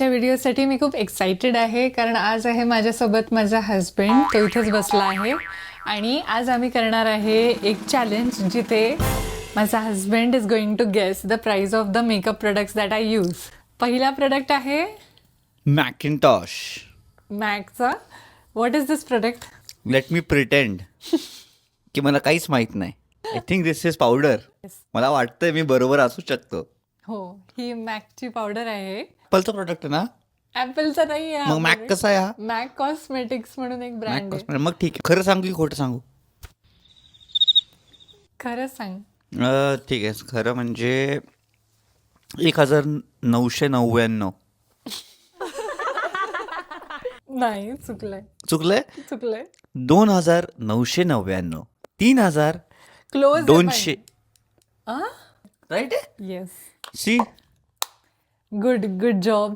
त्या व्हिडिओसाठी मी खूप एक्साइटेड आहे कारण आज आहे माझ्यासोबत माझा हस्बंड. तो इथेच बसला आहे आणि आज आम्ही करणार आहे एक चॅलेंज जिथे माझा husband is going to guess the price of the makeup products that I use. पहिला प्रोडक्ट आहे मॅकिंटॉश. मॅकचा. What is this product? Let me pretend की मला काहीच माहित नाही. I think this is powder. मला वाटतंय मी बरोबर असू शकतो. हो, ही मॅकची पावडर आहे. ॲपलचं प्रोडक्ट आहे ना? ॲपलचा नाही आहे. मग मॅक कसा आहे हा? मॅक कॉस्मेटिक्स म्हणून एक ब्रँड आहे. मॅक मग ठीक आहे. खरं सांगू की खोटं सांगू? खरंच सांग. ठीक आहे. खरं म्हणजे 1999. नाही, चुकलंय चुकलंय? चुकलंय 2999. 3000. क्लोज 200. राईट आहे? येस. See good job.